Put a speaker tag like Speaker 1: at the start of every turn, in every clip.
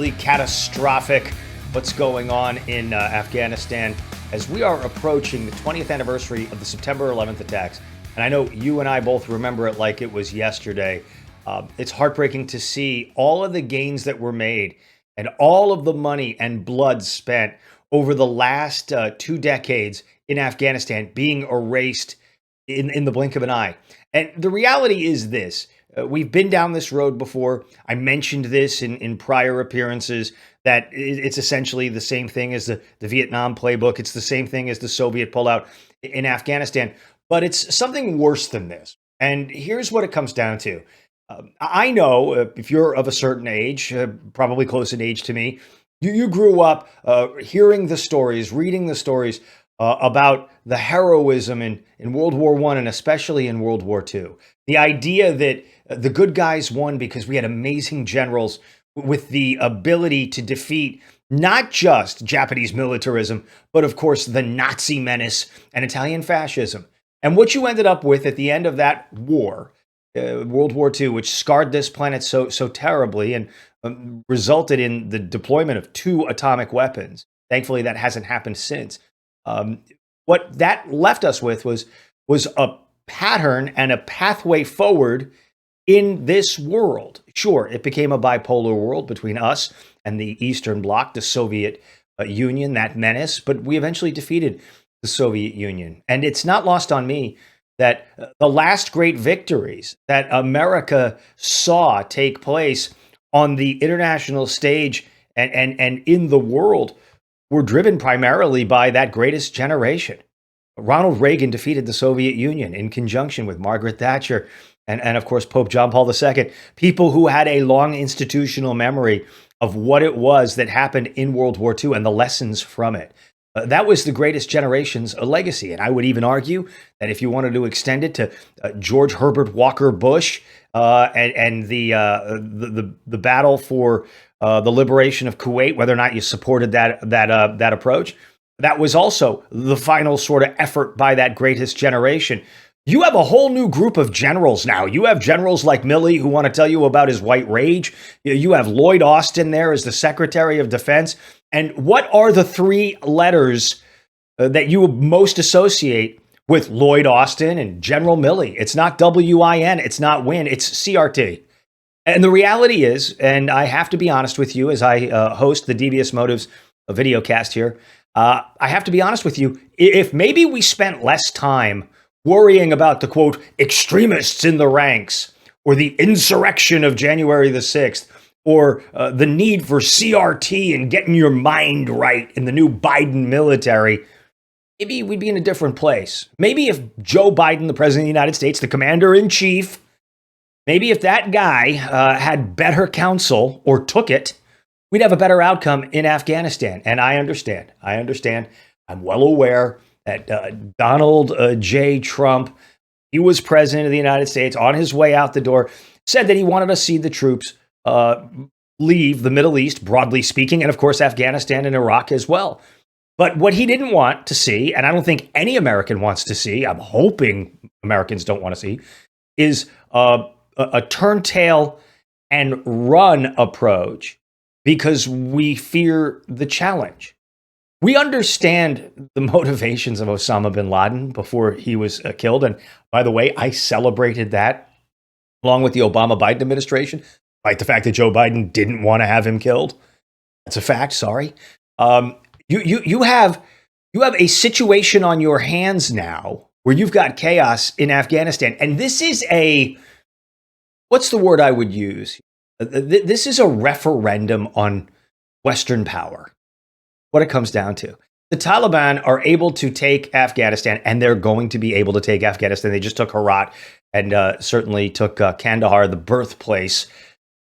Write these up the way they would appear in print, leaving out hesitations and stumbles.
Speaker 1: absolutely catastrophic what's going on in Afghanistan as we are approaching the 20th anniversary of the September 11th attacks. And I know you and I both remember it like it was yesterday. It's heartbreaking to see all of the gains that were made and all of the money and blood spent over the last 2 decades in Afghanistan being erased in the blink of an eye. And the reality is this. We've been down this road before. I mentioned this in prior appearances, that it's essentially the same thing as the Vietnam playbook. It's the same thing as the Soviet pullout in Afghanistan. But it's something worse than this. And here's what it comes down to. I know if you're of a certain age, probably close in age to me, you grew up hearing the stories, reading the stories about the heroism in World War I and especially in World War II. The idea that the good guys won because we had amazing generals with the ability to defeat not just Japanese militarism, but of course the Nazi menace and Italian fascism. And what you ended up with at the end of that war, World War II, which scarred this planet so terribly and resulted in the deployment of 2 atomic weapons. Thankfully, that hasn't happened since. What that left us with was a pattern and a pathway forward in this world. Sure, it became a bipolar world between us and the Eastern Bloc, the Soviet Union, that menace, but we eventually defeated the Soviet Union. And it's not lost on me that the last great victories that America saw take place on the international stage and in the world were driven primarily by that greatest generation. Ronald Reagan defeated the Soviet Union in conjunction with Margaret Thatcher and of course, Pope John Paul II, people who had a long institutional memory of what it was that happened in World War II and the lessons from it. That was the greatest generation's legacy. And I would even argue that if you wanted to extend it to George Herbert Walker Bush and the battle for the liberation of Kuwait, whether or not you supported that approach, that was also the final sort of effort by that greatest generation. You have a whole new group of generals now. You have generals like Milley who want to tell you about his white rage. You have Lloyd Austin there as the Secretary of Defense. And what are the 3 letters that you most associate with Lloyd Austin and General Milley? It's not WIN, it's not WIN, it's CRT. And the reality is, and I have to be honest with you as I host the Devious Motives video cast here, I have to be honest with you, if maybe we spent less time worrying about the, quote, extremists in the ranks, or the insurrection of January the 6th, or the need for CRT and getting your mind right in the new Biden military, maybe we'd be in a different place. Maybe if Joe Biden, the president of the United States, the commander-in-chief, maybe if that guy had better counsel or took it, we'd have a better outcome in Afghanistan. And I understand. I'm well aware that Donald J. Trump, he was president of the United States, on his way out the door, said that he wanted to see the troops leave the Middle East, broadly speaking, and of course, Afghanistan and Iraq as well. But what he didn't want to see, and I don't think any American wants to see, I'm hoping Americans don't want to see, is a turn-tail and run approach because we fear the challenge. We understand the motivations of Osama bin Laden before he was killed. And by the way, I celebrated that along with the Obama-Biden administration, despite the fact that Joe Biden didn't want to have him killed. That's a fact, sorry. You have a situation on your hands now where you've got chaos in Afghanistan. And this is what's the word I would use? This is a referendum on Western power. What it comes down to. The Taliban are able to take Afghanistan, and they're going to be able to take Afghanistan. They just took Herat and certainly took Kandahar, the birthplace,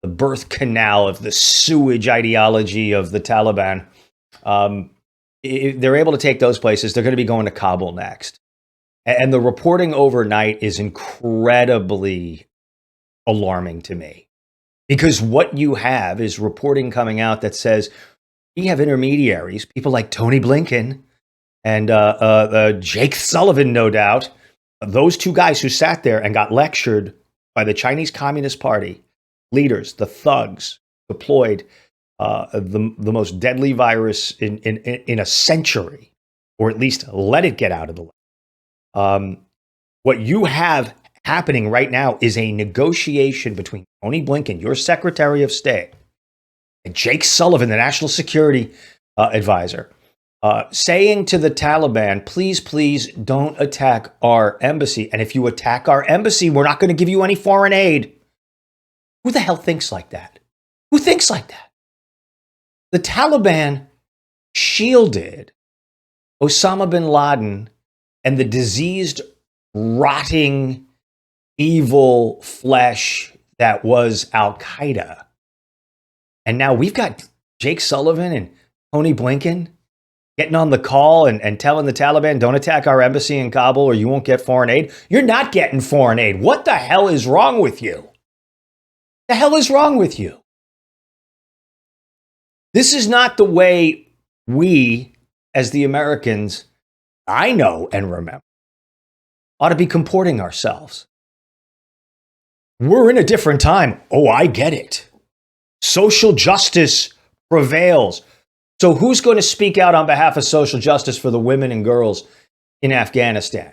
Speaker 1: the birth canal of the sewage ideology of the Taliban. If they're able to take those places, they're going to be going to Kabul next. And the reporting overnight is incredibly alarming to me. Because what you have is reporting coming out that says, we have intermediaries, people like Tony Blinken and Jake Sullivan, no doubt. Those 2 guys who sat there and got lectured by the Chinese Communist Party leaders, the thugs deployed the most deadly virus in a century, or at least let it get out of the way. What you have happening right now is a negotiation between Tony Blinken, your Secretary of State, and Jake Sullivan, the National Security Advisor, saying to the Taliban, please, please don't attack our embassy. And if you attack our embassy, we're not going to give you any foreign aid. Who the hell thinks like that? Who thinks like that? The Taliban shielded Osama bin Laden and the diseased, rotting, evil flesh that was Al-Qaeda. And now we've got Jake Sullivan and Tony Blinken getting on the call and telling the Taliban, don't attack our embassy in Kabul or you won't get foreign aid. You're not getting foreign aid. What the hell is wrong with you? The hell is wrong with you? This is not the way we, as the Americans, I know and remember, ought to be comporting ourselves. We're in a different time. Oh, I get it. Social justice prevails. So who's going to speak out on behalf of social justice for the women and girls in Afghanistan?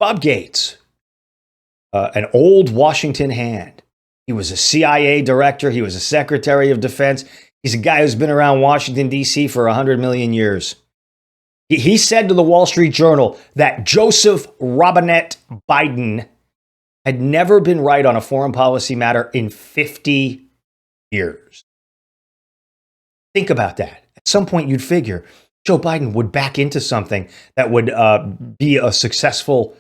Speaker 1: Bob Gates, an old Washington hand. He was a CIA director. He was a Secretary of Defense. He's a guy who's been around Washington, D.C. for 100 million years. He said to the Wall Street Journal that Joseph Robinette Biden had never been right on a foreign policy matter in 50 years. Think about that. At some point, you'd figure Joe Biden would back into something that would be a successful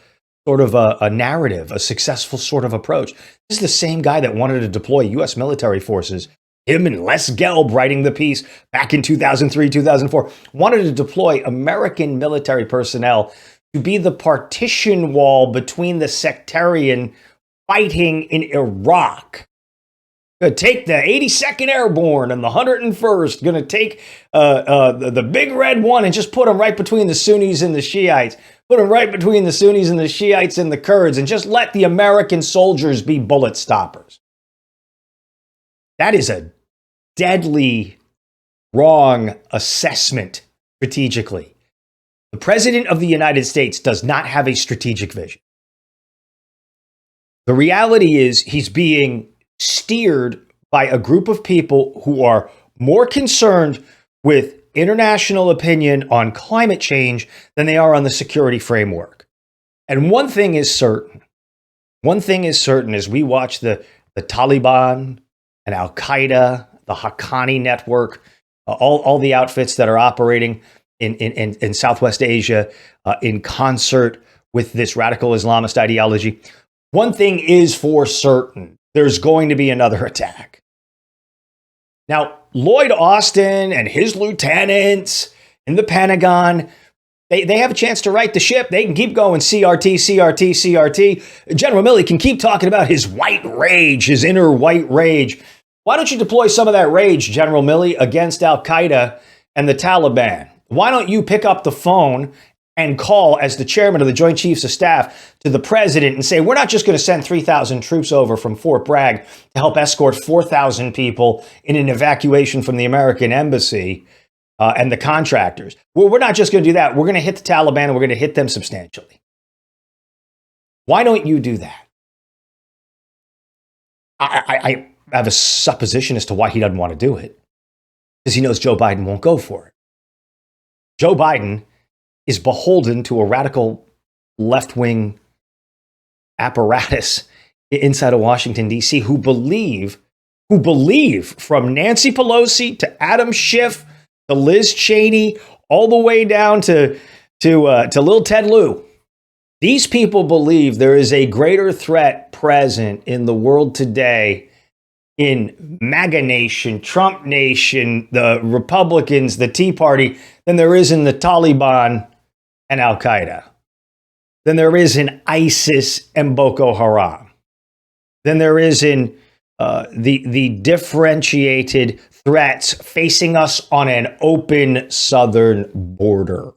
Speaker 1: sort of a narrative, a successful sort of approach. This is the same guy that wanted to deploy U.S. military forces. Him and Les Gelb writing the piece back in 2003, 2004, wanted to deploy American military personnel to be the partition wall between the sectarian fighting in Iraq. Going to take the 82nd Airborne and the 101st, going to take the Big Red One and just put them right between the Sunnis and the Shiites. Put them right between the Sunnis and the Shiites and the Kurds and just let the American soldiers be bullet stoppers. That is a deadly wrong assessment strategically. The President of the United States does not have a strategic vision. The reality is he's being steered by a group of people who are more concerned with international opinion on climate change than they are on the security framework. And one thing is certain as we watch the Taliban and Al-Qaeda, the Haqqani network, all the outfits that are operating in Southwest Asia in concert with this radical Islamist ideology. One thing is for certain, there's going to be another attack. Now, Lloyd Austin and his lieutenants in the Pentagon, they have a chance to right the ship. They can keep going CRT, CRT, CRT. General Milley can keep talking about his white rage, his inner white rage. Why don't you deploy some of that rage, General Milley, against Al-Qaeda and the Taliban? Why don't you pick up the phone and call as the chairman of the Joint Chiefs of Staff to the president and say, we're not just going to send 3,000 troops over from Fort Bragg to help escort 4,000 people in an evacuation from the American embassy and the contractors. Well, we're not just going to do that. We're going to hit the Taliban and we're going to hit them substantially. Why don't you do that? I have a supposition as to why he doesn't want to do it. Because he knows Joe Biden won't go for it. Joe Biden is beholden to a radical left-wing apparatus inside of Washington, D.C. who believe from Nancy Pelosi to Adam Schiff to Liz Cheney, all the way down to Lil Ted Lieu. These people believe there is a greater threat present in the world today in MAGA Nation, Trump Nation, the Republicans, the Tea Party, than there is in the Taliban and Al-Qaeda. Than there is in ISIS and Boko Haram. Than there is in the differentiated threats facing us on an open southern border.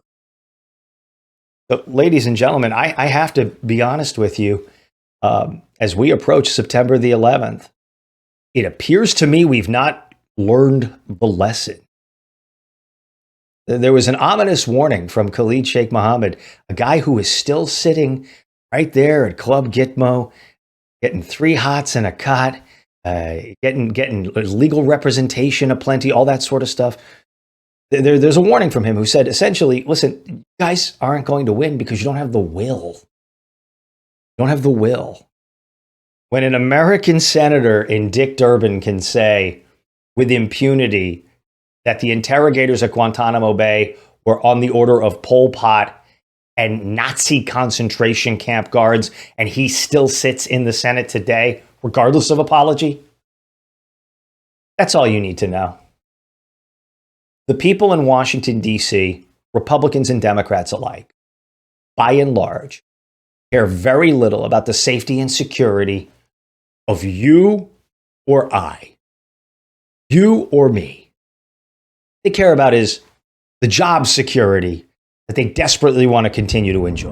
Speaker 1: So, ladies and gentlemen, I have to be honest with you. As we approach September the 11th, it appears to me we've not learned the lesson. There was an ominous warning from Khalid Sheikh Mohammed, a guy who is still sitting right there at Club Gitmo, getting 3 hots and a cot, getting legal representation aplenty, all that sort of stuff. There's a warning from him who said, essentially, listen, you guys aren't going to win because you don't have the will. You don't have the will. When an American senator in Dick Durbin can say with impunity that the interrogators at Guantanamo Bay were on the order of Pol Pot and Nazi concentration camp guards, and he still sits in the Senate today, regardless of apology, that's all you need to know. The people in Washington, D.C., Republicans and Democrats alike, by and large, care very little about the safety and security of you or I, you or me. They care about is the job security that they desperately want to continue to enjoy.